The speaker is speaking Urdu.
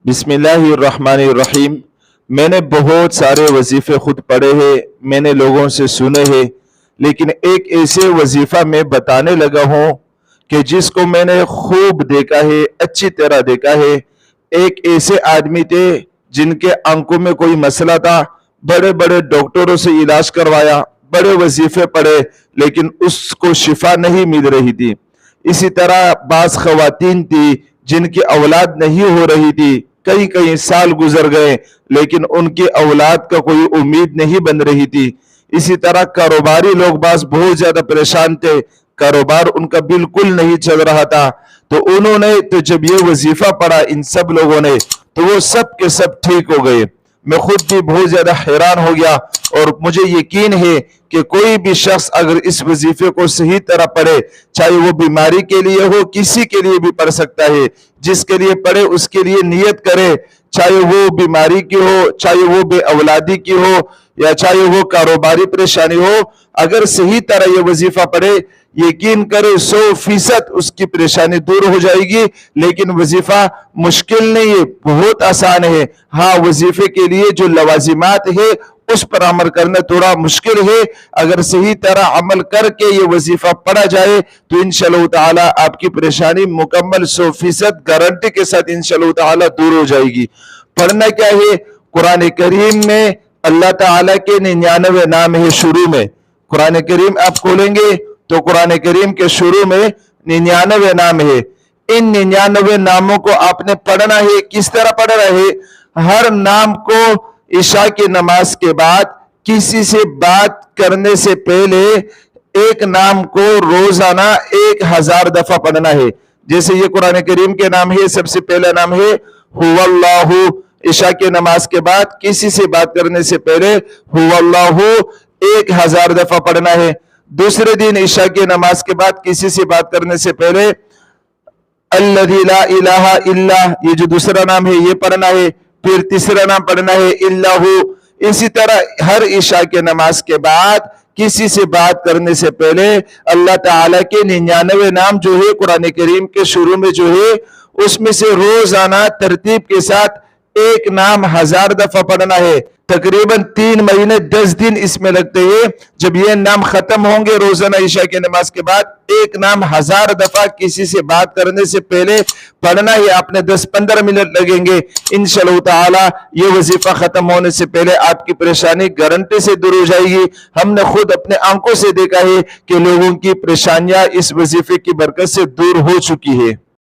بسم اللہ الرحمن الرحیم۔ میں نے بہت سارے وظیفے خود پڑھے ہیں، میں نے لوگوں سے سنے ہیں، لیکن ایک ایسے وظیفہ میں بتانے لگا ہوں کہ جس کو میں نے خوب دیکھا ہے، اچھی طرح دیکھا ہے۔ ایک ایسے آدمی تھے جن کے آنکھوں میں کوئی مسئلہ تھا، بڑے بڑے ڈاکٹروں سے علاج کروایا، بڑے وظیفے پڑھے، لیکن اس کو شفا نہیں مل رہی تھی۔ اسی طرح بعض خواتین تھی جن کی اولاد نہیں ہو رہی تھی، کئی سال گزر گئے لیکن ان کی اولاد کا کوئی امید نہیں بن رہی تھی۔ اسی طرح کاروباری لوگ بعض بہت زیادہ پریشان تھے، کاروبار ان کا بالکل نہیں چل رہا تھا۔ تو انہوں نے جب یہ وظیفہ پڑھا ان سب لوگوں نے، تو وہ سب کے سب ٹھیک ہو گئے۔ میں خود بھی بہت زیادہ حیران ہو گیا، اور مجھے یقین ہے کہ کوئی بھی شخص اگر اس وظیفے کو صحیح طرح پڑھے، چاہے وہ بیماری کے لیے ہو، کسی کے لیے بھی پڑھ سکتا ہے، جس کے لیے پڑھے اس کے لیے نیت کرے، چاہے وہ بیماری کی ہو، چاہے وہ بے اولادی کی ہو، یا چاہے وہ کاروباری پریشانی ہو، اگر صحیح طرح یہ وظیفہ پڑھے، یقین کرے 100% اس کی پریشانی دور ہو جائے گی۔ لیکن وظیفہ مشکل نہیں ہے، بہت آسان ہے۔ ہاں، وظیفے کے لیے جو لوازمات ہے اس پر عمل کرنا تھوڑا مشکل ہے۔ اگر صحیح طرح عمل کر کے یہ وظیفہ پڑھا جائے تو انشاءاللہ تعالی آپ کی پریشانی مکمل 100% گارنٹی کے ساتھ انشاءاللہ تعالی دور ہو جائے گی۔ پڑھنا کیا ہے؟ قرآن کریم میں اللہ تعالی کے 99 نام ہے شروع میں۔ قرآن کریم آپ کھولیں گے تو قرآن کریم کے شروع میں 99 نام ہے۔ ان 99 ناموں کو آپ نے پڑھنا ہے۔ کس طرح پڑھنا ہے؟ ہر نام کو عشاء کی نماز کے بعد کسی سے بات کرنے سے پہلے ایک نام کو روزانہ 1000 دفعہ پڑھنا ہے۔ جیسے یہ قرآن کریم کے نام ہے، سب سے پہلا نام ہے هو اللہ۔ عشاء کی نماز کے بعد کسی سے بات کرنے سے پہلے هو اللہ 1000 دفعہ پڑھنا ہے۔ دوسرے دن عشاء کی نماز کے بعد کسی سے بات کرنے سے پہلے الذی لا الہ الا، یہ جو دوسرا نام ہے یہ پڑھنا ہے۔ پھر تیسرا نام پڑھنا ہے اللہ۔ اسی طرح ہر عشاء کی نماز کے بعد کسی سے بات کرنے سے پہلے اللہ تعالیٰ کے 99 نام جو ہے قرآن کریم کے شروع میں جو ہے، اس میں سے روزانہ ترتیب کے ساتھ ایک نام 1000 دفعہ پڑھنا ہے۔ تقریباً 3 مہینے 10 دن اس میں لگتے ہیں۔ جب یہ نام ختم ہوں گے روزانہ عشاء کی نماز کے بعد ایک نام 1000 دفعہ کسی سے بات کرنے سے پہلے پڑھنا ہے، آپ نے 10-15 منٹ لگیں گے۔ انشاءاللہ تعالی یہ وظیفہ ختم ہونے سے پہلے آپ کی پریشانی گارنٹی سے دور ہو جائے گی۔ ہم نے خود اپنے آنکھوں سے دیکھا ہے کہ لوگوں کی پریشانیاں اس وظیفے کی برکت سے دور ہو چکی ہے۔